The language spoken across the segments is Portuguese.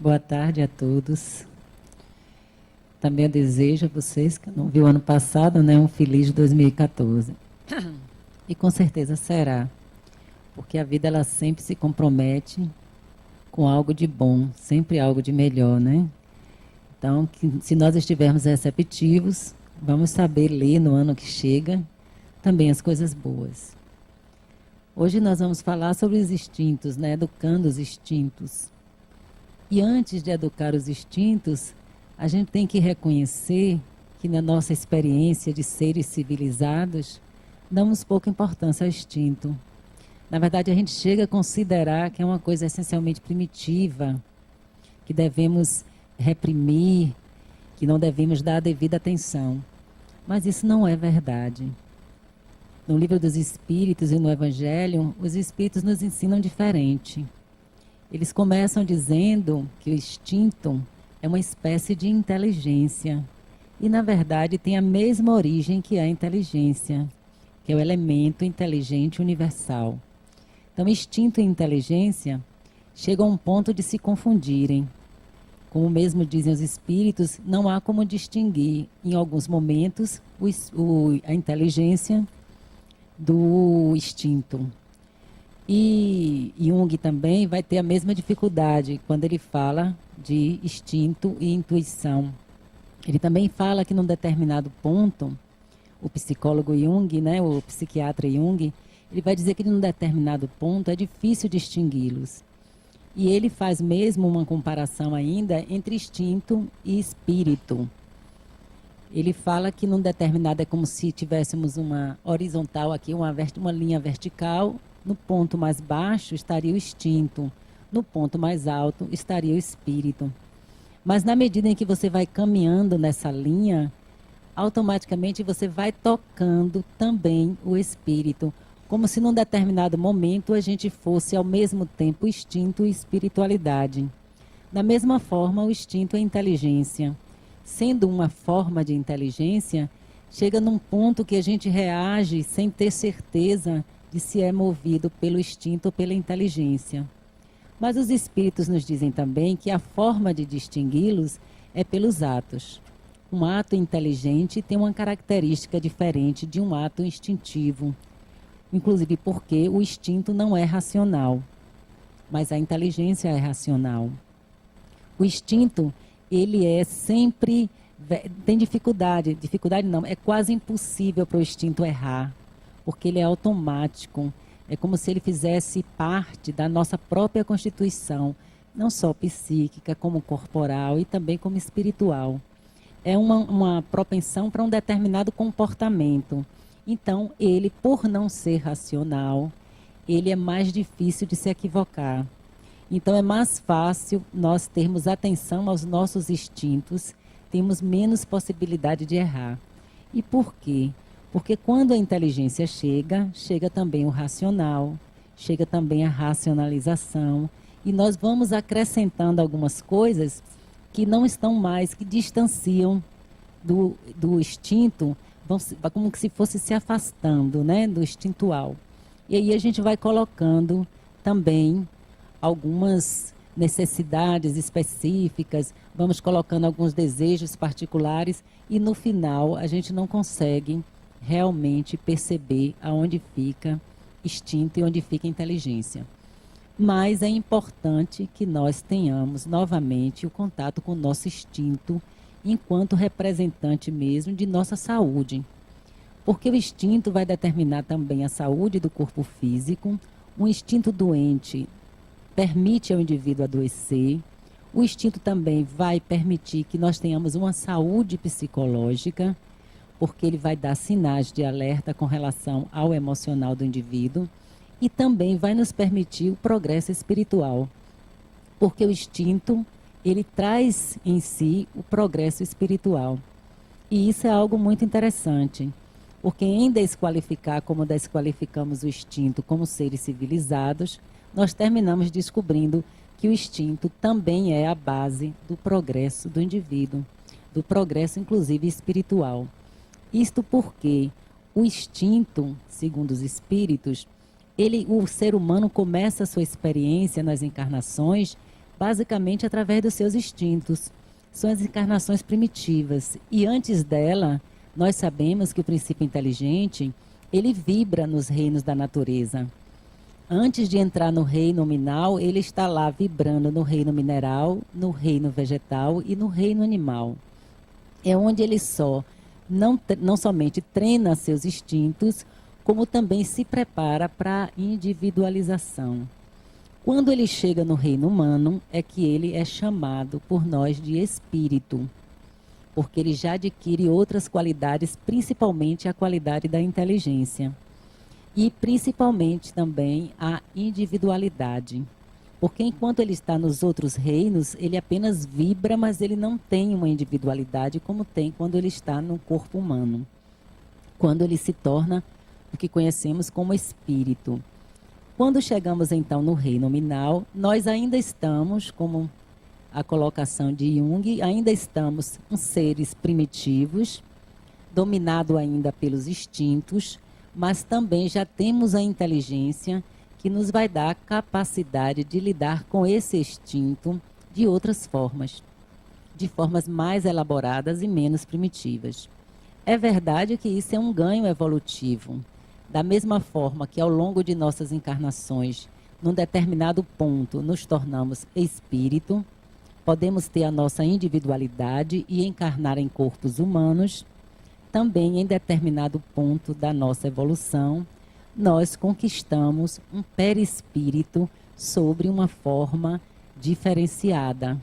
Boa tarde a todos. Também eu desejo a vocês, que não viu ano passado, né, um feliz 2014. E com certeza será, porque a vida ela sempre se compromete com algo de bom, sempre algo de melhor, né? Então, se nós estivermos receptivos, vamos saber ler no ano que chega também as coisas boas. Hoje nós vamos falar sobre os instintos, né, educando os instintos. E antes de educar os instintos, a gente tem que reconhecer que na nossa experiência de seres civilizados, damos pouca importância ao instinto. Na verdade, a gente chega a considerar que é uma coisa essencialmente primitiva, que devemos reprimir, que não devemos dar a devida atenção. Mas isso não é verdade. No livro dos Espíritos e no Evangelho, os Espíritos nos ensinam diferente. Eles começam dizendo que o instinto é uma espécie de inteligência. E, na verdade, tem a mesma origem que a inteligência, que é o elemento inteligente universal. Então, instinto e inteligência chegam a um ponto de se confundirem. Como mesmo dizem os espíritos, não há como distinguir, em alguns momentos, a inteligência do instinto. E Jung também vai ter a mesma dificuldade quando ele fala de instinto e intuição. Ele também fala que num determinado ponto, o psicólogo Jung, né, o psiquiatra Jung, ele vai dizer que num determinado ponto é difícil distingui-los. E ele faz mesmo uma comparação ainda entre instinto e espírito. Ele fala que num determinado é como se tivéssemos uma horizontal aqui, uma linha vertical. No ponto mais baixo estaria o instinto. No ponto mais alto estaria o espírito. Mas na medida em que você vai caminhando nessa linha, automaticamente você vai tocando também o espírito. Como se num determinado momento a gente fosse ao mesmo tempo instinto e espiritualidade. Da mesma forma, o instinto é inteligência. Sendo uma forma de inteligência, chega num ponto que a gente reage sem ter certeza de se é movido pelo instinto ou pela inteligência. Mas os espíritos nos dizem também que a forma de distingui-los é pelos atos. Um ato inteligente tem uma característica diferente de um ato instintivo. Inclusive porque o instinto não é racional, mas a inteligência é racional. O instinto, ele é sempre, tem dificuldade não, é quase impossível para o instinto errar, porque ele é automático, é como se ele fizesse parte da nossa própria constituição, não só psíquica, como corporal e também como espiritual. É uma propensão para um determinado comportamento. Então, ele, por não ser racional, ele é mais difícil de se equivocar. Então, é mais fácil nós termos atenção aos nossos instintos, temos menos possibilidade de errar. E por quê? Porque quando a inteligência chega, chega também o racional, chega também a racionalização, e nós vamos acrescentando algumas coisas que não estão mais, que distanciam do instinto, como que se fosse se afastando, né, do instintual. E aí a gente vai colocando também algumas necessidades específicas, vamos colocando alguns desejos particulares e no final a gente não consegue realmente perceber aonde fica instinto e onde fica inteligência. Mas é importante que nós tenhamos novamente o contato com o nosso instinto enquanto representante mesmo de nossa saúde. Porque o instinto vai determinar também a saúde do corpo físico. Um instinto doente permite ao indivíduo adoecer. O instinto também vai permitir que nós tenhamos uma saúde psicológica, porque ele vai dar sinais de alerta com relação ao emocional do indivíduo. E também vai nos permitir o progresso espiritual. Porque o instinto, ele traz em si o progresso espiritual. E isso é algo muito interessante, porque em desqualificar como desqualificamos o instinto como seres civilizados, nós terminamos descobrindo que o instinto também é a base do progresso do indivíduo, do progresso inclusive espiritual. Isto porque o instinto, segundo os espíritos, o ser humano começa a sua experiência nas encarnações basicamente através dos seus instintos. São as encarnações primitivas. E antes dela, nós sabemos que o princípio inteligente, ele vibra nos reinos da natureza. Antes de entrar no reino nominal, ele está lá vibrando no reino mineral, no reino vegetal e no reino animal. É onde ele não somente treina seus instintos, como também se prepara para a individualização. Quando ele chega no reino humano, é que ele é chamado por nós de espírito, porque ele já adquire outras qualidades, principalmente a qualidade da inteligência. E principalmente também a individualidade. Porque enquanto ele está nos outros reinos, ele apenas vibra, mas ele não tem uma individualidade como tem quando ele está no corpo humano. Quando ele se torna o que conhecemos como espírito. Quando chegamos então no reino nominal, nós ainda estamos, como a colocação de Jung, ainda estamos com seres primitivos, dominado ainda pelos instintos, mas também já temos a inteligência que nos vai dar a capacidade de lidar com esse instinto de outras formas, de formas mais elaboradas e menos primitivas. É verdade que isso é um ganho evolutivo. Da mesma forma que ao longo de nossas encarnações, num determinado ponto, nos tornamos espírito, podemos ter a nossa individualidade e encarnar em corpos humanos, também em determinado ponto da nossa evolução, nós conquistamos um perispírito sobre uma forma diferenciada.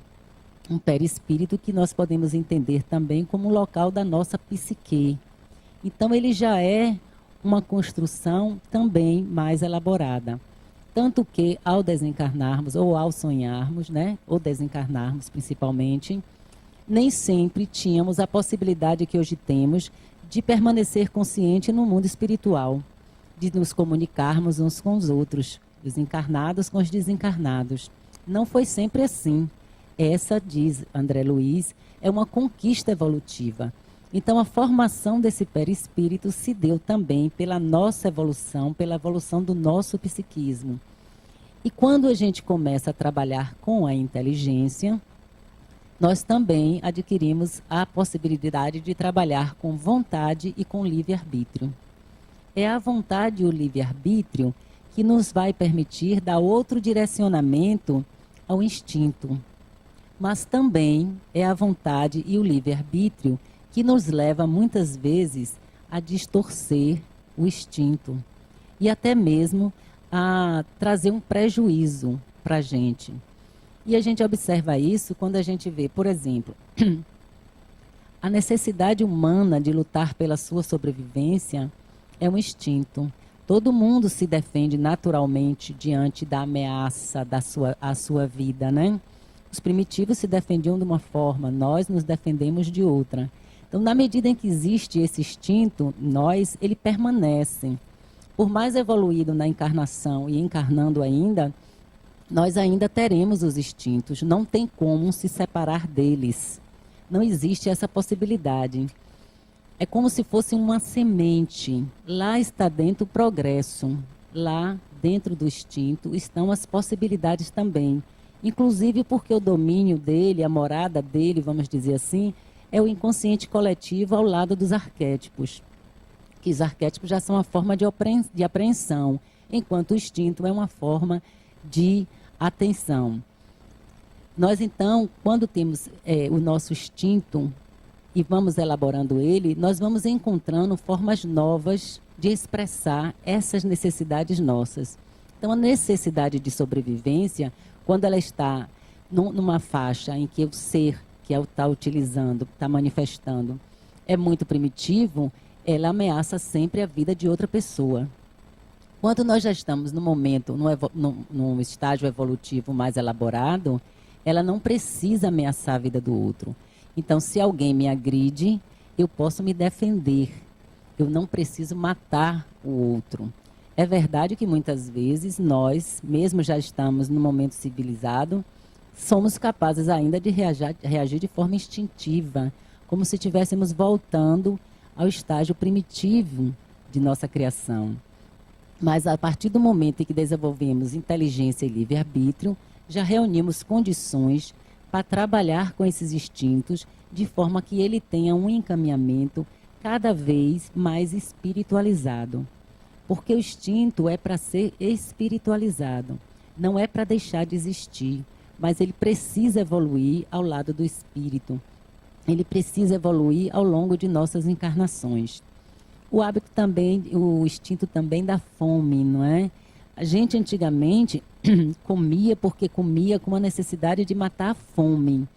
Um perispírito que nós podemos entender também como local da nossa psique. Então, ele já é uma construção também mais elaborada. Tanto que, ao desencarnarmos ou ao sonharmos, né, ou desencarnarmos principalmente, nem sempre tínhamos a possibilidade que hoje temos de permanecer consciente no mundo espiritual, de nos comunicarmos uns com os outros, os encarnados com os desencarnados. Não foi sempre assim. Essa, diz André Luiz, é uma conquista evolutiva. Então, a formação desse perispírito se deu também pela nossa evolução, pela evolução do nosso psiquismo. E quando a gente começa a trabalhar com a inteligência, nós também adquirimos a possibilidade de trabalhar com vontade e com livre-arbítrio. É a vontade e o livre-arbítrio que nos vai permitir dar outro direcionamento ao instinto. Mas também é a vontade e o livre-arbítrio que nos leva muitas vezes a distorcer o instinto e até mesmo a trazer um prejuízo para a gente. E a gente observa isso quando a gente vê, por exemplo, a necessidade humana de lutar pela sua sobrevivência é um instinto. Todo mundo se defende naturalmente diante da ameaça à sua vida, né? Os primitivos se defendiam de uma forma, nós nos defendemos de outra. Então, na medida em que existe esse instinto, ele permanece. Por mais evoluído na encarnação e encarnando ainda, nós ainda teremos os instintos. Não tem como se separar deles. Não existe essa possibilidade. É como se fosse uma semente. Lá está dentro o progresso. Lá, dentro do instinto, estão as possibilidades também. Inclusive porque o domínio dele, a morada dele, vamos dizer assim, é o inconsciente coletivo ao lado dos arquétipos. Que os arquétipos já são uma forma de apreensão, enquanto o instinto é uma forma de atenção. Nós, então, quando temos o nosso instinto e vamos elaborando ele, nós vamos encontrando formas novas de expressar essas necessidades nossas. Então, a necessidade de sobrevivência, quando ela está numa faixa em que o ser que está utilizando, está manifestando, é muito primitivo, ela ameaça sempre a vida de outra pessoa. Quando nós já estamos no momento, num estágio evolutivo mais elaborado, ela não precisa ameaçar a vida do outro. Então, se alguém me agride, eu posso me defender. Eu não preciso matar o outro. É verdade que muitas vezes nós, mesmo já estamos no momento civilizado, somos capazes ainda de reagir de forma instintiva, como se estivéssemos voltando ao estágio primitivo de nossa criação. Mas a partir do momento em que desenvolvemos inteligência e livre-arbítrio, já reunimos condições para trabalhar com esses instintos de forma que ele tenha um encaminhamento cada vez mais espiritualizado. Porque o instinto é para ser espiritualizado, não é para deixar de existir, mas ele precisa evoluir ao lado do espírito. Ele precisa evoluir ao longo de nossas encarnações. O hábito também, o instinto também da fome, não é? A gente antigamente comia porque comia com a necessidade de matar a fome.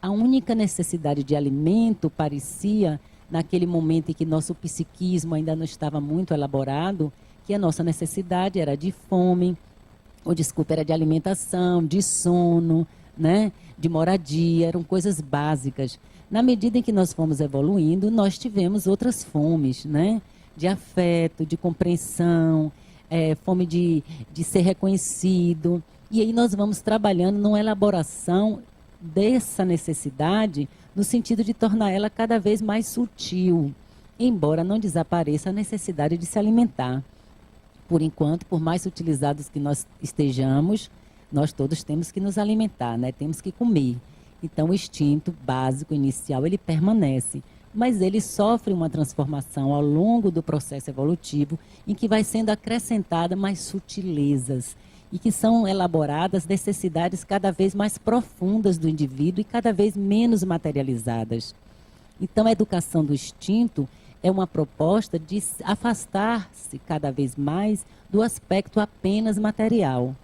A única necessidade de alimento parecia, naquele momento em que nosso psiquismo ainda não estava muito elaborado, que a nossa necessidade era de fome, ou desculpa, era de alimentação, de sono, né? De moradia, eram coisas básicas. Na medida em que nós fomos evoluindo, nós tivemos outras fomes, né? De afeto, de compreensão, fome de ser reconhecido. E aí nós vamos trabalhando numa elaboração dessa necessidade, no sentido de tornar ela cada vez mais sutil, embora não desapareça a necessidade de se alimentar. Por enquanto, por mais utilizados que nós estejamos, nós todos temos que nos alimentar, né? Temos que comer. Então, o instinto básico, inicial, ele permanece, mas ele sofre uma transformação ao longo do processo evolutivo, em que vai sendo acrescentada mais sutilezas, e que são elaboradas necessidades cada vez mais profundas do indivíduo e cada vez menos materializadas. Então, a educação do instinto é uma proposta de afastar-se cada vez mais do aspecto apenas material,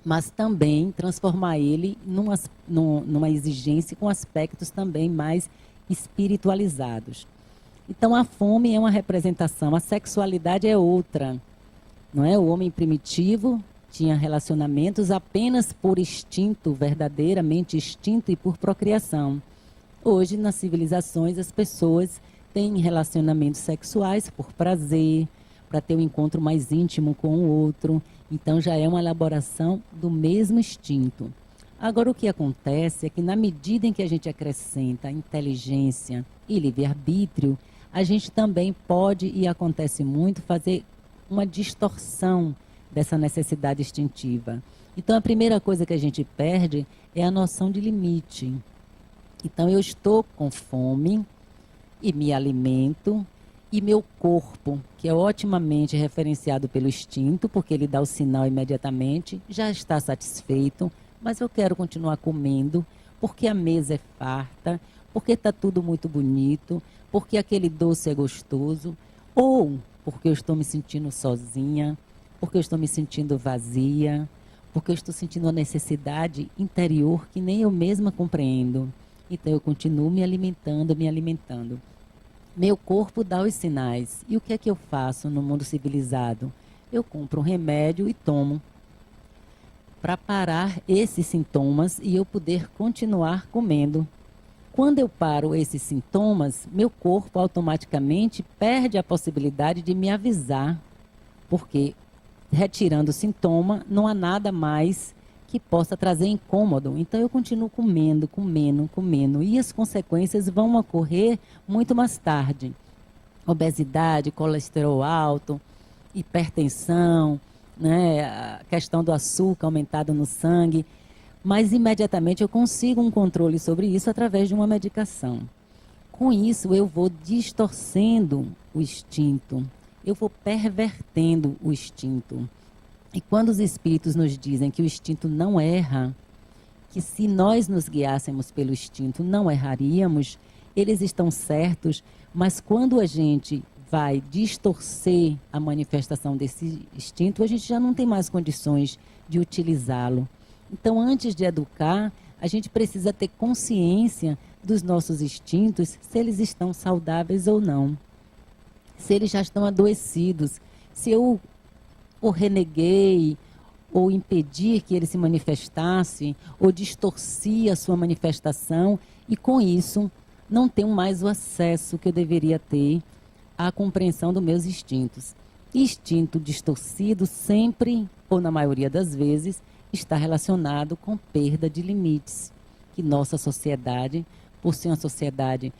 mas também transformar ele numa exigência com aspectos também mais espiritualizados. Então, a fome é uma representação, a sexualidade é outra, não é? O homem primitivo tinha relacionamentos apenas por instinto, verdadeiramente instinto e por procriação. Hoje, nas civilizações, as pessoas têm relacionamentos sexuais por prazer, para ter um encontro mais íntimo com o outro. Então, já é uma elaboração do mesmo instinto. Agora, o que acontece é que, na medida em que a gente acrescenta inteligência e livre-arbítrio, a gente também pode, e acontece muito, fazer uma distorção dessa necessidade instintiva. Então, a primeira coisa que a gente perde é a noção de limite. Então, eu estou com fome e me alimento, e meu corpo, que é otimamente referenciado pelo instinto, porque ele dá o sinal imediatamente, já está satisfeito, mas eu quero continuar comendo, porque a mesa é farta, porque está tudo muito bonito, porque aquele doce é gostoso, ou porque eu estou me sentindo sozinha, porque eu estou me sentindo vazia, porque eu estou sentindo uma necessidade interior que nem eu mesma compreendo. Então, eu continuo me alimentando, me alimentando. Meu corpo dá os sinais. E o que é que eu faço no mundo civilizado? Eu compro um remédio e tomo, para parar esses sintomas e eu poder continuar comendo. Quando eu paro esses sintomas, meu corpo automaticamente perde a possibilidade de me avisar, porque retirando o sintoma, não há nada mais que possa trazer incômodo. Então, eu continuo comendo, comendo, comendo. E as consequências vão ocorrer muito mais tarde. Obesidade, colesterol alto, hipertensão, né? A questão do açúcar aumentado no sangue. Mas, imediatamente, eu consigo um controle sobre isso através de uma medicação. Com isso, eu vou distorcendo o instinto. Eu vou pervertendo o instinto. E quando os espíritos nos dizem que o instinto não erra, que se nós nos guiássemos pelo instinto não erraríamos, eles estão certos, mas quando a gente vai distorcer a manifestação desse instinto, a gente já não tem mais condições de utilizá-lo. Então, antes de educar, a gente precisa ter consciência dos nossos instintos, se eles estão saudáveis ou não. Se eles já estão adoecidos, se eu o reneguei, ou impedir que ele se manifestasse, ou distorci a sua manifestação, e com isso não tenho mais o acesso que eu deveria ter à compreensão dos meus instintos. Instinto distorcido sempre, ou na maioria das vezes, está relacionado com perda de limites, que nossa sociedade, por ser uma sociedade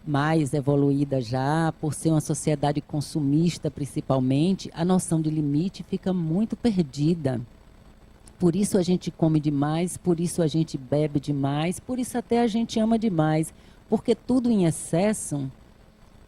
mais evoluída já, por ser uma sociedade consumista principalmente, a noção de limite fica muito perdida. Por isso a gente come demais, por isso a gente bebe demais, por isso até a gente ama demais, porque tudo em excesso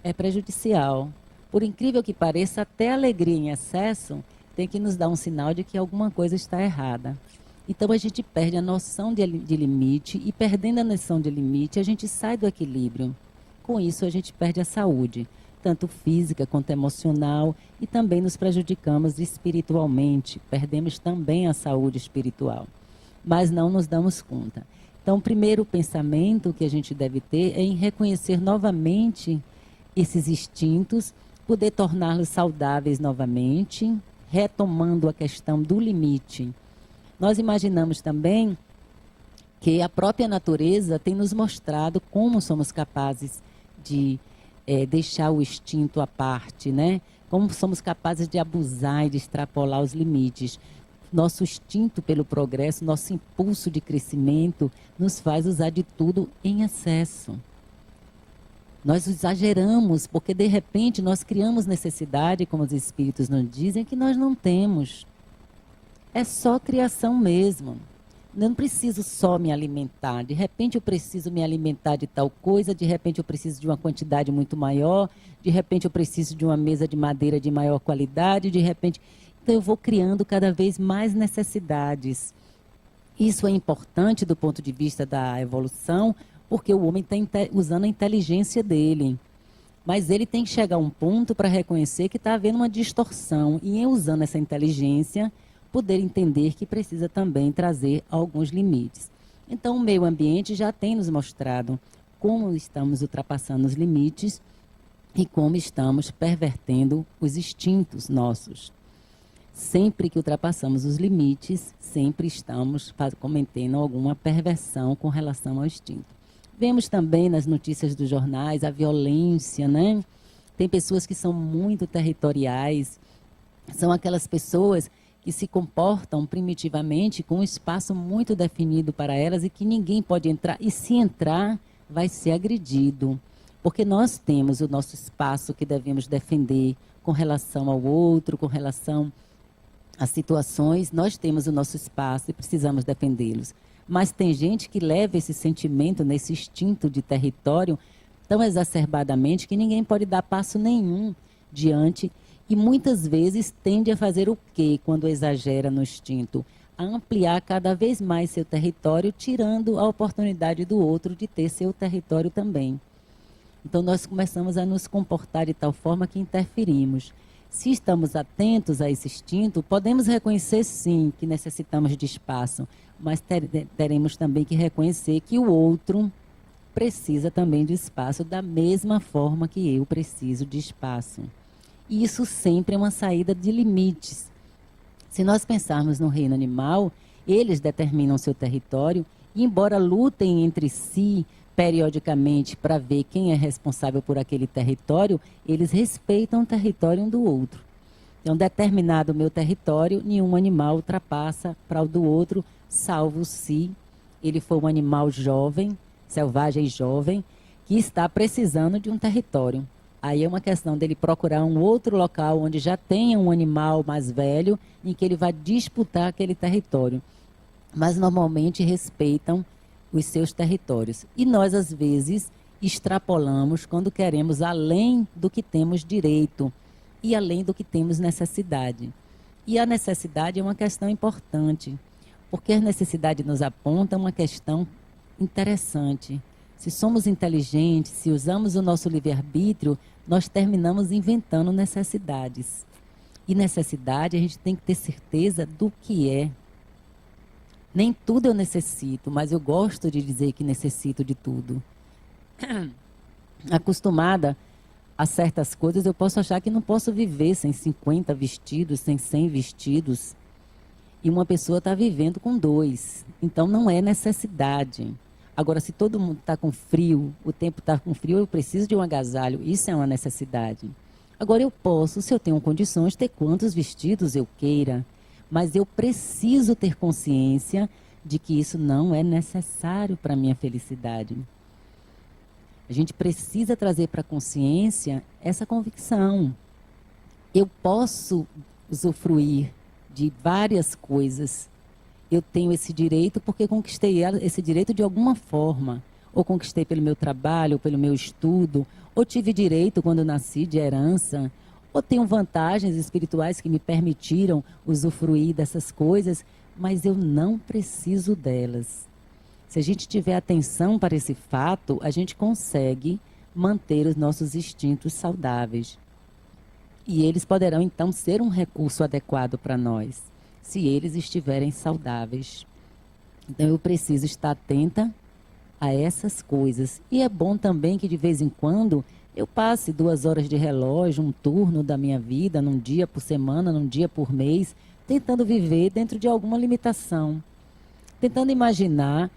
é prejudicial. Por incrível que pareça, até a alegria em excesso tem que nos dar um sinal de que alguma coisa está errada. Então a gente perde a noção de limite, e perdendo a noção de limite, a gente sai do equilíbrio. Com isso, a gente perde a saúde, tanto física quanto emocional, e também nos prejudicamos espiritualmente, perdemos também a saúde espiritual, mas não nos damos conta. Então, o primeiro pensamento que a gente deve ter é em reconhecer novamente esses instintos, poder torná-los saudáveis novamente, retomando a questão do limite. Nós imaginamos também que a própria natureza tem nos mostrado como somos capazes de deixar o instinto à parte, né? Como somos capazes de abusar e de extrapolar os limites. Nosso instinto pelo progresso, nosso impulso de crescimento nos faz usar de tudo em excesso. Nós exageramos porque, de repente, nós criamos necessidade, como os espíritos nos dizem, que nós não temos. É só criação mesmo. Eu não preciso só me alimentar. De repente eu preciso me alimentar de tal coisa, de repente eu preciso de uma quantidade muito maior, de repente eu preciso de uma mesa de madeira de maior qualidade, de repente... Então eu vou criando cada vez mais necessidades. Isso é importante do ponto de vista da evolução, porque o homem está usando a inteligência dele. Mas ele tem que chegar a um ponto para reconhecer que está havendo uma distorção. E em usando essa inteligência, poder entender que precisa também trazer alguns limites. Então, o meio ambiente já tem nos mostrado como estamos ultrapassando os limites e como estamos pervertendo os instintos nossos. Sempre que ultrapassamos os limites, sempre estamos cometendo alguma perversão com relação ao instinto. Vemos também nas notícias dos jornais a violência, né? Tem pessoas que são muito territoriais, são aquelas pessoas que se comportam primitivamente com um espaço muito definido para elas e que ninguém pode entrar. E se entrar, vai ser agredido. Porque nós temos o nosso espaço que devemos defender com relação ao outro, com relação às situações. Nós temos o nosso espaço e precisamos defendê-los. Mas tem gente que leva esse sentimento, nesse instinto de território, tão exacerbadamente que ninguém pode dar passo nenhum diante. E muitas vezes tende a fazer o quê quando exagera no instinto? A ampliar cada vez mais seu território, tirando a oportunidade do outro de ter seu território também. Então nós começamos a nos comportar de tal forma que interferimos. Se estamos atentos a esse instinto, podemos reconhecer sim que necessitamos de espaço, mas teremos também que reconhecer que o outro precisa também de espaço da mesma forma que eu preciso de espaço. E isso sempre é uma saída de limites. Se nós pensarmos no reino animal, eles determinam seu território e, embora lutem entre si periodicamente para ver quem é responsável por aquele território, eles respeitam o território um do outro. Então, determinado o meu território, nenhum animal ultrapassa para o do outro, salvo se ele for um animal jovem, selvagem jovem, que está precisando de um território. Aí é uma questão dele procurar um outro local onde já tenha um animal mais velho em que ele vai disputar aquele território. Mas normalmente respeitam os seus territórios. E nós, às vezes, extrapolamos quando queremos além do que temos direito e além do que temos necessidade. E a necessidade é uma questão importante, porque a necessidade nos aponta uma questão interessante. Se somos inteligentes, se usamos o nosso livre-arbítrio, nós terminamos inventando necessidades. E necessidade a gente tem que ter certeza do que é. Nem tudo eu necessito, mas eu gosto de dizer que necessito de tudo. Acostumada a certas coisas, eu posso achar que não posso viver sem 50 vestidos, sem 100 vestidos. E uma pessoa está vivendo com 2. Então não é necessidade. Agora, se todo mundo está com frio, o tempo está com frio, eu preciso de um agasalho. Isso é uma necessidade. Agora, eu posso, se eu tenho condições, ter quantos vestidos eu queira. Mas eu preciso ter consciência de que isso não é necessário para a minha felicidade. A gente precisa trazer para a consciência essa convicção. Eu posso usufruir de várias coisas. eu tenho esse direito porque conquistei esse direito de alguma forma. Ou conquistei pelo meu trabalho, ou pelo meu estudo, ou tive direito quando nasci de herança, ou tenho vantagens espirituais que me permitiram usufruir dessas coisas, mas eu não preciso delas. Se a gente tiver atenção para esse fato, a gente consegue manter os nossos instintos saudáveis. E eles poderão, então, ser um recurso adequado para nós, se eles estiverem saudáveis. Então, eu preciso estar atenta a essas coisas. E é bom também que, de vez em quando, eu passe 2 horas de relógio, um turno da minha vida, num dia por semana, num dia por mês, tentando viver dentro de alguma limitação. Tentando imaginar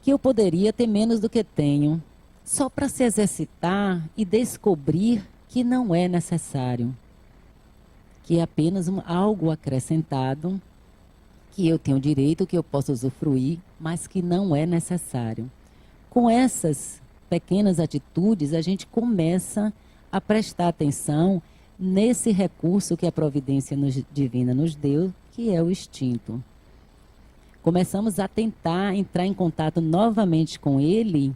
que eu poderia ter menos do que tenho, só para se exercitar e descobrir que não é necessário. Que é apenas algo acrescentado, que eu tenho direito, que eu posso usufruir, mas que não é necessário. Com essas pequenas atitudes, a gente começa a prestar atenção nesse recurso que a providência divina nos deu, que é o instinto. Começamos a tentar entrar em contato novamente com ele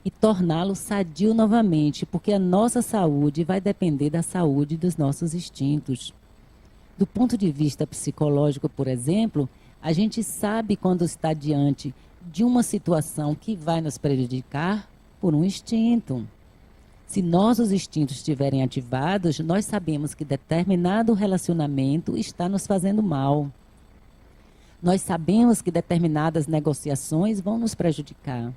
e torná-lo sadio novamente, porque a nossa saúde vai depender da saúde dos nossos instintos. Do ponto de vista psicológico, por exemplo, a gente sabe quando está diante de uma situação que vai nos prejudicar por um instinto. Se nossos instintos estiverem ativados, nós sabemos que determinado relacionamento está nos fazendo mal. Nós sabemos que determinadas negociações vão nos prejudicar.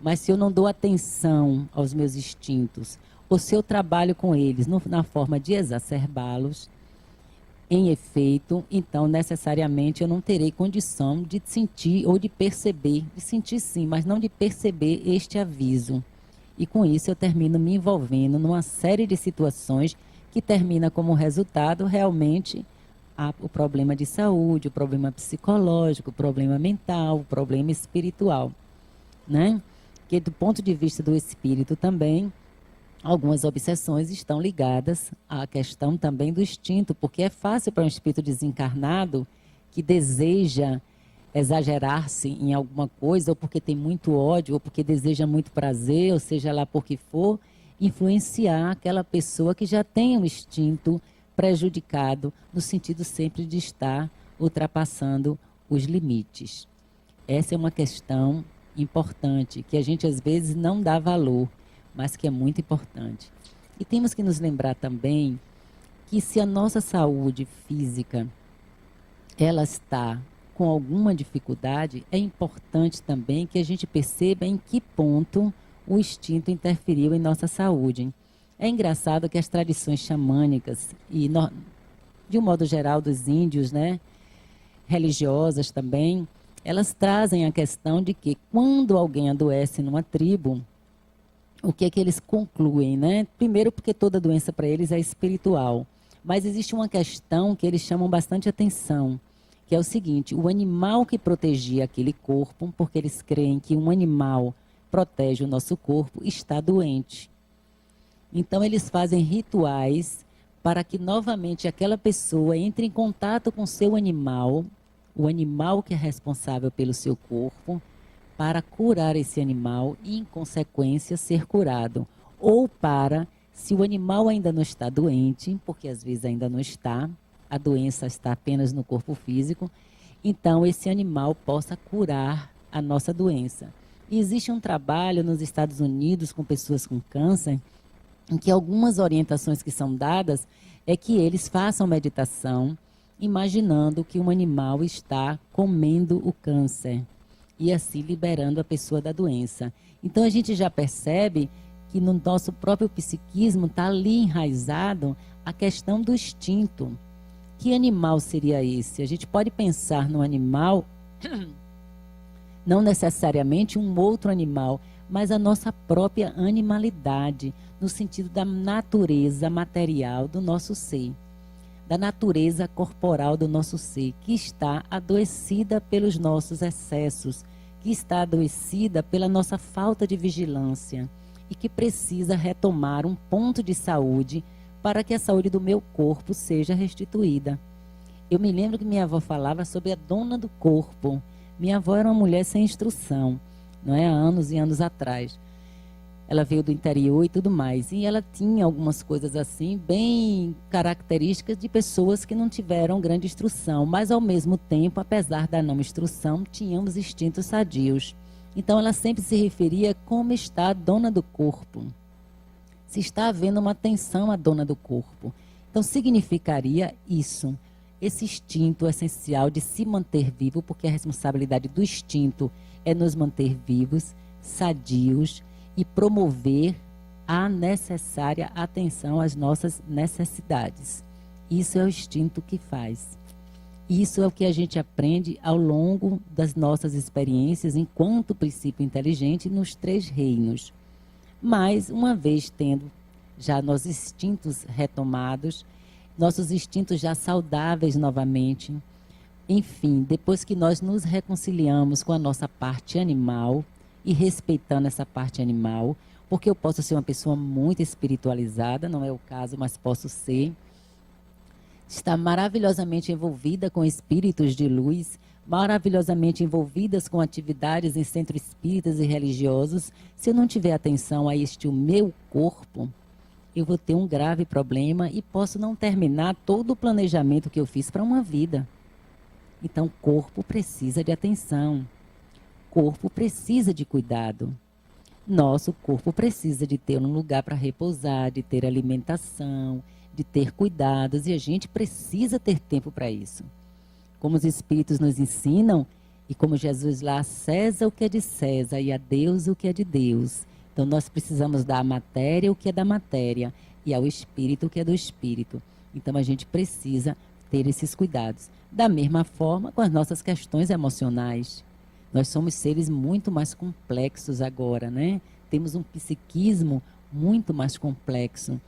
Mas se eu não dou atenção aos meus instintos, ou se eu trabalho com eles na forma de exacerbá-los, em efeito, então necessariamente eu não terei condição de sentir ou de perceber, de sentir sim, mas não de perceber este aviso. E com isso eu termino me envolvendo numa série de situações que termina como resultado realmente o problema de saúde, o problema psicológico, o problema mental, o problema espiritual, né? Que do ponto de vista do espírito também, algumas obsessões estão ligadas à questão também do instinto, porque é fácil para um espírito desencarnado que deseja exagerar-se em alguma coisa, ou porque tem muito ódio, ou porque deseja muito prazer, ou seja lá por que for, influenciar aquela pessoa que já tem um instinto prejudicado, no sentido sempre de estar ultrapassando os limites. Essa é uma questão importante, que a gente às vezes não dá valor, mas que é muito importante. E temos que nos lembrar também que se a nossa saúde física ela está com alguma dificuldade, é importante também que a gente perceba em que ponto o instinto interferiu em nossa saúde. É engraçado que as tradições xamânicas e de um modo geral dos índios, né, religiosas também, elas trazem a questão de que quando alguém adoece numa tribo, o que é que eles concluem, né? Primeiro, porque toda doença para eles é espiritual. Mas existe uma questão que eles chamam bastante atenção, que é o seguinte: o animal que protegia aquele corpo, porque eles creem que um animal protege o nosso corpo, está doente. Então, eles fazem rituais para que novamente aquela pessoa entre em contato com seu animal, o animal que é responsável pelo seu corpo, para curar esse animal e, em consequência, ser curado. Ou para, se o animal ainda não está doente, porque às vezes ainda não está, a doença está apenas no corpo físico, então esse animal possa curar a nossa doença. E existe um trabalho nos Estados Unidos com pessoas com câncer, em que algumas orientações que são dadas é que eles façam meditação, imaginando que um animal está comendo o câncer e assim liberando a pessoa da doença. Então a gente já percebe que no nosso próprio psiquismo está ali enraizado a questão do instinto. Que animal seria esse? A gente pode pensar no animal, não necessariamente um outro animal, mas a nossa própria animalidade, no sentido da natureza material do nosso ser, da natureza corporal do nosso ser, que está adoecida pelos nossos excessos, que está adoecida pela nossa falta de vigilância e que precisa retomar um ponto de saúde para que a saúde do meu corpo seja restituída. Eu me lembro que minha avó falava sobre a dona do corpo. Minha avó era uma mulher sem instrução, não é? Há anos e anos atrás. Ela veio do interior e tudo mais. E ela tinha algumas coisas assim, bem características de pessoas que não tiveram grande instrução. Mas, ao mesmo tempo, apesar da não instrução, tínhamos instintos sadios. Então, ela sempre se referia como está a dona do corpo. Se está havendo uma tensão à dona do corpo. Então, significaria isso. Esse instinto essencial de se manter vivo, porque a responsabilidade do instinto é nos manter vivos, sadios, e promover a necessária atenção às nossas necessidades. Isso é o instinto que faz. Isso é o que a gente aprende ao longo das nossas experiências enquanto princípio inteligente nos 3 reinos. Mas, uma vez tendo já nossos instintos retomados, nossos instintos já saudáveis novamente, enfim, depois que nós nos reconciliamos com a nossa parte animal, e respeitando essa parte animal, porque eu posso ser uma pessoa muito espiritualizada, não é o caso, mas posso ser, estar maravilhosamente envolvida com espíritos de luz, maravilhosamente envolvidas com atividades em centros espíritas e religiosos. Se eu não tiver atenção a este o meu corpo, eu vou ter um grave problema e posso não terminar todo o planejamento que eu fiz para uma vida. Então, o corpo precisa de atenção. Corpo precisa de cuidado. Nosso corpo precisa de ter um lugar para repousar, de ter alimentação, de ter cuidados, e a gente precisa ter tempo para isso. Como os Espíritos nos ensinam, e como Jesus lá, a César o que é de César e a Deus o que é de Deus. Então nós precisamos dar à matéria o que é da matéria e ao Espírito o que é do Espírito. Então a gente precisa ter esses cuidados. Da mesma forma com as nossas questões emocionais. Nós somos seres muito mais complexos agora, né? Temos um psiquismo muito mais complexo.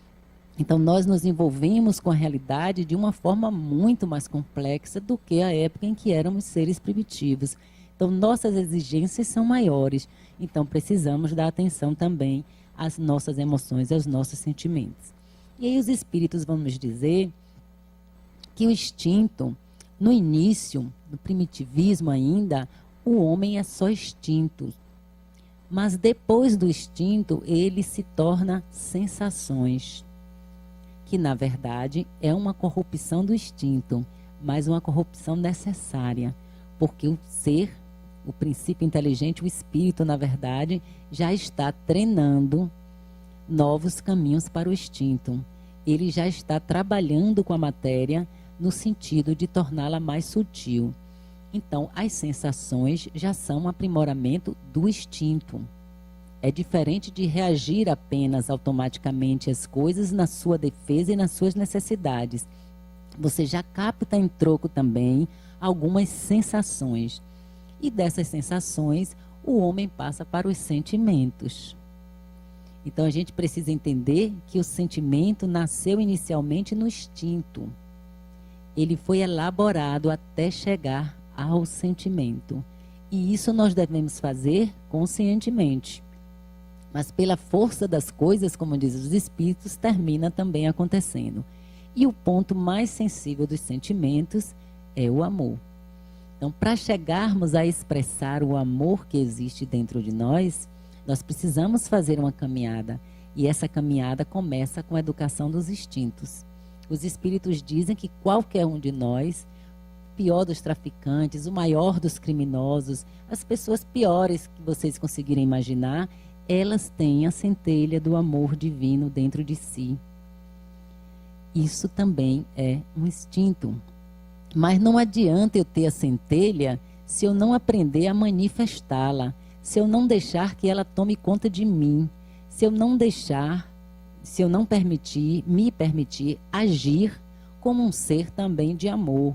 Então, nós nos envolvemos com a realidade de uma forma muito mais complexa do que a época em que éramos seres primitivos. Então, nossas exigências são maiores. Então, precisamos dar atenção também às nossas emoções, aos nossos sentimentos. E aí, os espíritos vão nos dizer que o instinto, no início, no primitivismo ainda, o homem é só instinto. Mas depois do instinto, ele se torna sensações. Que, na verdade, é uma corrupção do instinto, mas uma corrupção necessária. Porque o ser, o princípio inteligente, o espírito, na verdade, já está treinando novos caminhos para o instinto. Ele já está trabalhando com a matéria no sentido de torná-la mais sutil. Então, as sensações já são um aprimoramento do instinto. É diferente de reagir apenas automaticamente às coisas na sua defesa e nas suas necessidades. Você já capta em troco também algumas sensações. E dessas sensações, o homem passa para os sentimentos. Então, a gente precisa entender que o sentimento nasceu inicialmente no instinto. Ele foi elaborado até chegar ao sentimento. E isso nós devemos fazer conscientemente. Mas pela força das coisas, como dizem os espíritos, termina também acontecendo. E o ponto mais sensível dos sentimentos é o amor. Então, para chegarmos a expressar o amor que existe dentro de nós, nós precisamos fazer uma caminhada. E essa caminhada começa com a educação dos instintos. Os espíritos dizem que qualquer um de nós, o pior dos traficantes, o maior dos criminosos, as pessoas piores que vocês conseguirem imaginar, elas têm a centelha do amor divino dentro de si. Isso também é um instinto. Mas não adianta eu ter a centelha se eu não aprender a manifestá-la, se eu não deixar que ela tome conta de mim, se eu não me permitir agir como um ser também de amor,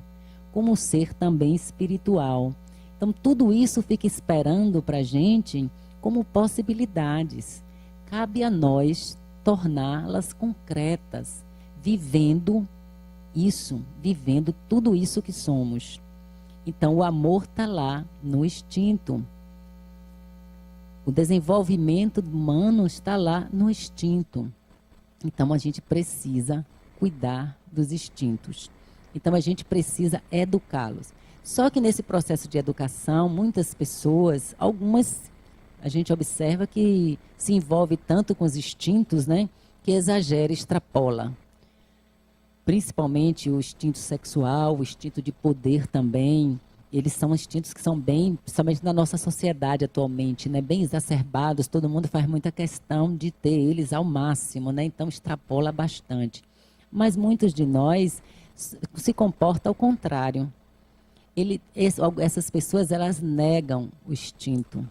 como um ser também espiritual. Então, tudo isso fica esperando para a gente como possibilidades. Cabe a nós torná-las concretas, vivendo isso, vivendo tudo isso que somos. Então, o amor está lá no instinto. O desenvolvimento humano está lá no instinto. Então, a gente precisa cuidar dos instintos. Então, a gente precisa educá-los. Só que nesse processo de educação, muitas pessoas, algumas, a gente observa que se envolve tanto com os instintos, né, que exagera, extrapola. Principalmente o instinto sexual, o instinto de poder também. Eles são instintos que são bem, principalmente na nossa sociedade atualmente, né, bem exacerbados. Todo mundo faz muita questão de ter eles ao máximo, né, então extrapola bastante. Mas muitos de nós se comportam ao contrário. Essas pessoas, elas negam o instinto.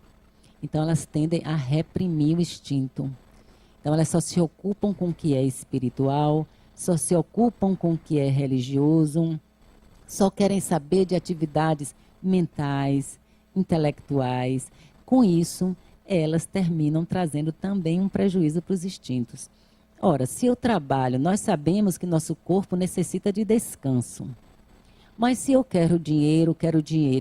Então, elas tendem a reprimir o instinto. Então, elas só se ocupam com o que é espiritual, só se ocupam com o que é religioso, só querem saber de atividades mentais, intelectuais. Com isso, elas terminam trazendo também um prejuízo para os instintos. Ora, se eu trabalho, nós sabemos que nosso corpo necessita de descanso. Mas se eu quero dinheiro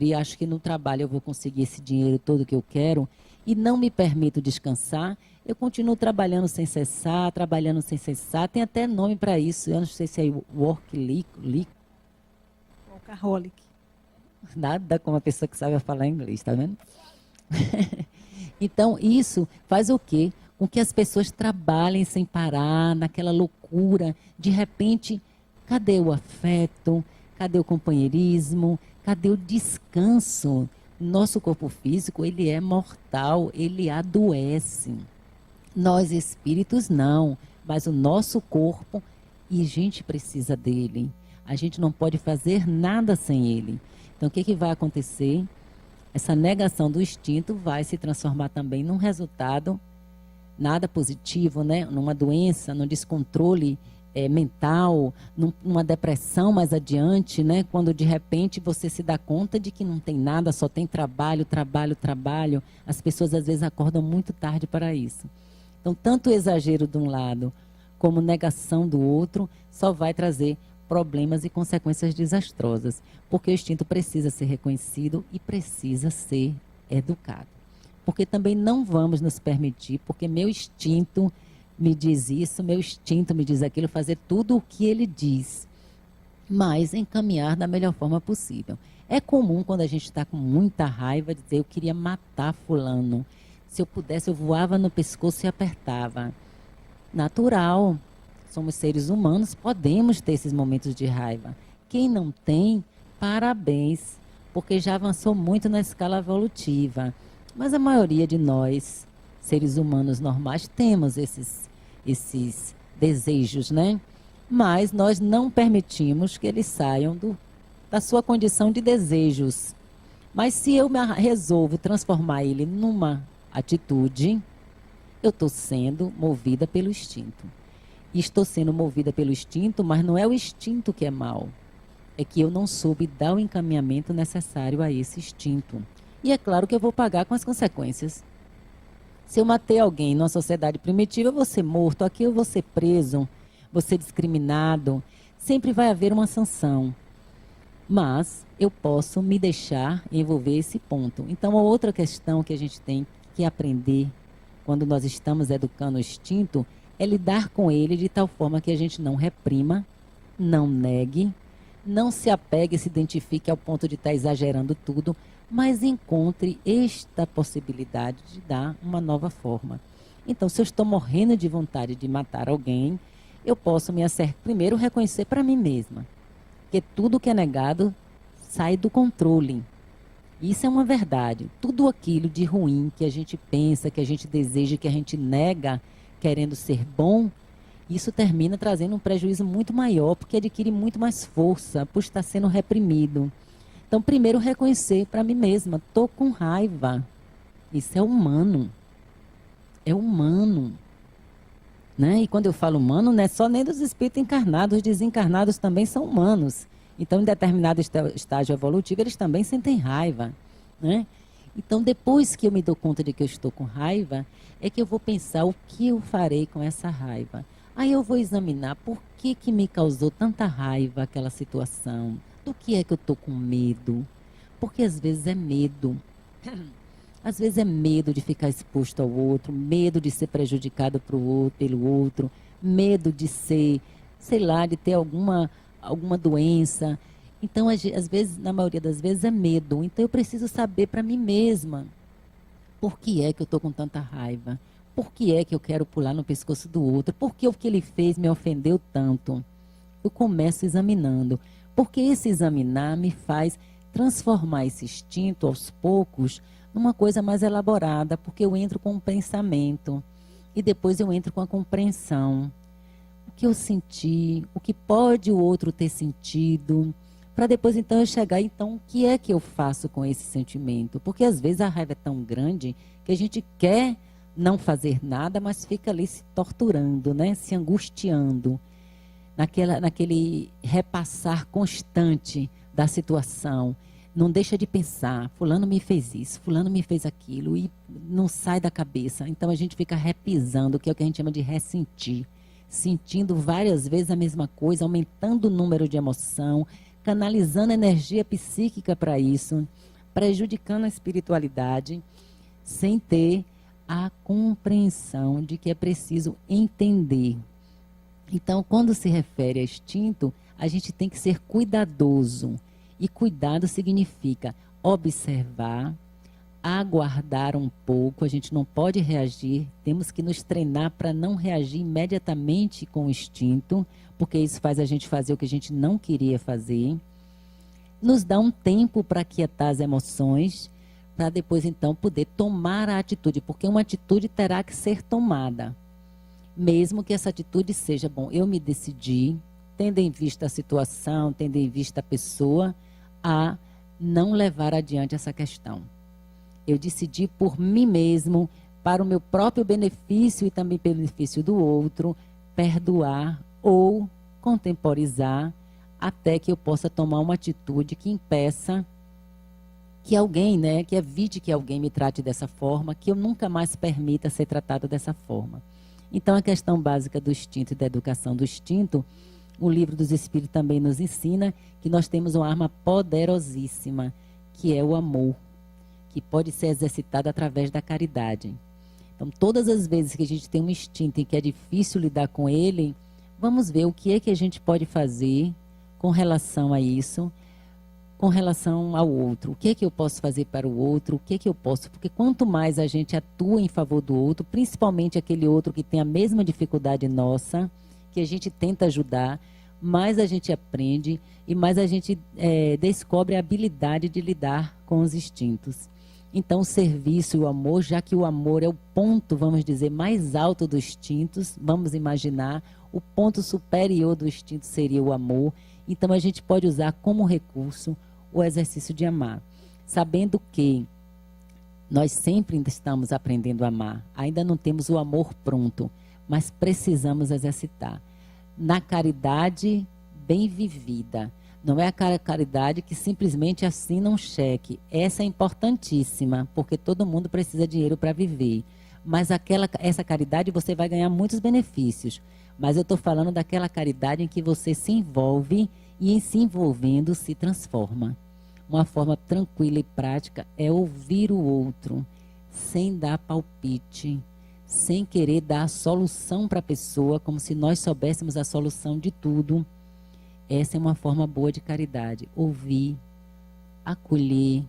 e acho que no trabalho eu vou conseguir esse dinheiro todo que eu quero e não me permito descansar, eu continuo trabalhando sem cessar, Tem até nome para isso, eu não sei se é workaholic. Nada como uma pessoa que sabe falar inglês, tá vendo? Então, isso faz o quê? Com que as pessoas trabalhem sem parar, naquela loucura. De repente, cadê o afeto? Cadê o companheirismo? Cadê o descanso? Nosso corpo físico, ele é mortal, ele adoece. Nós espíritos não, mas o nosso corpo, e a gente precisa dele. A gente não pode fazer nada sem ele. Então, o que vai acontecer? Essa negação do instinto vai se transformar também num resultado nada positivo, né? Numa doença, num descontrole mental, numa depressão mais adiante, né? Quando de repente você se dá conta de que não tem nada, só tem trabalho. As pessoas às vezes acordam muito tarde para isso. Então, tanto o exagero de um lado como negação do outro só vai trazer problemas e consequências desastrosas, porque o instinto precisa ser reconhecido e precisa ser educado. Porque também não vamos nos permitir, porque meu instinto me diz isso, meu instinto me diz aquilo, fazer tudo o que ele diz, mas encaminhar da melhor forma possível. É comum, quando a gente está com muita raiva, dizer: eu queria matar fulano. Se eu pudesse, eu voava no pescoço e apertava. Natural. Somos seres humanos, podemos ter esses momentos de raiva. Quem não tem, parabéns, porque já avançou muito na escala evolutiva. Mas a maioria de nós, seres humanos normais, temos esses desejos, né? Mas nós não permitimos que eles saiam da sua condição de desejos. Mas se eu resolvo transformar ele numa atitude, eu estou sendo movida pelo instinto. E estou sendo movida pelo instinto, mas não é o instinto que é mau. É que eu não soube dar o encaminhamento necessário a esse instinto. E é claro que eu vou pagar com as consequências. Se eu matei alguém numa sociedade primitiva, eu vou ser morto. Aqui eu vou ser preso, vou ser discriminado. Sempre vai haver uma sanção. Mas eu posso me deixar envolver esse ponto. Então, a outra questão que a gente tem que aprender quando nós estamos educando o instinto é lidar com ele de tal forma que a gente não reprima, não negue, não se apegue e se identifique ao ponto de estar exagerando tudo, mas encontre esta possibilidade de dar uma nova forma. Então, se eu estou morrendo de vontade de matar alguém, eu posso me acertar, primeiro reconhecer para mim mesma, que tudo que é negado sai do controle. Isso é uma verdade. Tudo aquilo de ruim que a gente pensa, que a gente deseja, que a gente nega, querendo ser bom, isso termina trazendo um prejuízo muito maior, porque adquire muito mais força por estar sendo reprimido. Então, primeiro, reconhecer para mim mesma: estou com raiva. Isso é humano. É humano. Né? E quando eu falo humano, não é só nem dos espíritos encarnados, os desencarnados também são humanos. Então, em determinado estágio evolutivo, eles também sentem raiva. Né? Então, depois que eu me dou conta de que eu estou com raiva, é que eu vou pensar o que eu farei com essa raiva. Aí eu vou examinar por que me causou tanta raiva aquela situação. Do que é que eu estou com medo? Porque às vezes é medo. Às vezes é medo de ficar exposto ao outro, medo de ser prejudicado pelo outro, medo de ser, sei lá, de ter alguma doença. Então, às vezes, na maioria das vezes, é medo. Então, eu preciso saber para mim mesma por que é que eu estou com tanta raiva. Por que é que eu quero pular no pescoço do outro? Por que o que ele fez me ofendeu tanto? Eu começo examinando. Porque esse examinar me faz transformar esse instinto, aos poucos, numa coisa mais elaborada. Porque eu entro com um pensamento. E depois eu entro com a compreensão. O que eu senti, o que pode o outro ter sentido, para depois então eu chegar, então o que é que eu faço com esse sentimento? Porque às vezes a raiva é tão grande que a gente quer não fazer nada, mas fica ali se torturando, né? Se angustiando, naquele repassar constante da situação. Não deixa de pensar, fulano me fez isso, fulano me fez aquilo, e não sai da cabeça. Então a gente fica repisando, que é o que a gente chama de ressentir. Sentindo várias vezes a mesma coisa, aumentando o número de emoção, canalizando energia psíquica para isso, prejudicando a espiritualidade, sem ter a compreensão de que é preciso entender. Então, quando se refere a instinto, a gente tem que ser cuidadoso. E cuidado significa observar, aguardar um pouco, a gente não pode reagir, temos que nos treinar para não reagir imediatamente com o instinto, porque isso faz a gente fazer o que a gente não queria fazer. Nos dá um tempo para aquietar as emoções, para depois então poder tomar a atitude, porque uma atitude terá que ser tomada. Mesmo que essa atitude seja, bom, eu me decidi, tendo em vista a situação, tendo em vista a pessoa, a não levar adiante essa questão. Eu decidi por mim mesmo, para o meu próprio benefício e também benefício do outro, perdoar ou contemporizar até que eu possa tomar uma atitude que impeça que alguém, né, que evite que alguém me trate dessa forma, que eu nunca mais permita ser tratado dessa forma. Então, a questão básica do instinto e da educação do instinto, o Livro dos Espíritos também nos ensina que nós temos uma arma poderosíssima, que é o amor, que pode ser exercitado através da caridade. Então, todas as vezes que a gente tem um instinto em que é difícil lidar com ele, vamos ver o que é que a gente pode fazer com relação a isso, com relação ao outro. O que é que eu posso fazer para o outro? O que é que eu posso? Porque quanto mais a gente atua em favor do outro, principalmente aquele outro que tem a mesma dificuldade nossa, que a gente tenta ajudar, mais a gente aprende e mais a gente descobre a habilidade de lidar com os instintos. Então, o serviço e o amor, já que o amor é o ponto, vamos dizer, mais alto dos instintos, vamos imaginar, o ponto superior do instinto seria o amor. Então, a gente pode usar como recurso o exercício de amar, sabendo que nós sempre ainda estamos aprendendo a amar, ainda não temos o amor pronto, mas precisamos exercitar. Na caridade bem vivida. Não é a caridade que simplesmente assina um cheque. Essa é importantíssima, porque todo mundo precisa de dinheiro para viver. Mas essa caridade você vai ganhar muitos benefícios. Mas eu estou falando daquela caridade em que você se envolve e em se envolvendo se transforma. Uma forma tranquila e prática é ouvir o outro, sem dar palpite, sem querer dar a solução para a pessoa, como se nós soubéssemos a solução de tudo. Essa é uma forma boa de caridade. Ouvir, acolher,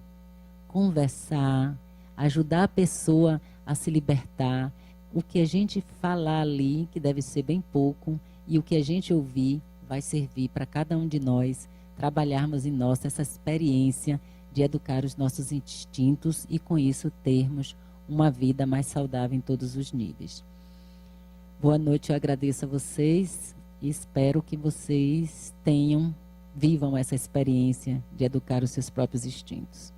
conversar, ajudar a pessoa a se libertar. O que a gente falar ali, que deve ser bem pouco, e o que a gente ouvir vai servir para cada um de nós trabalharmos em nós essa experiência de educar os nossos instintos e com isso termos uma vida mais saudável em todos os níveis. Boa noite, eu agradeço a vocês e espero que vocês vivam essa experiência de educar os seus próprios instintos.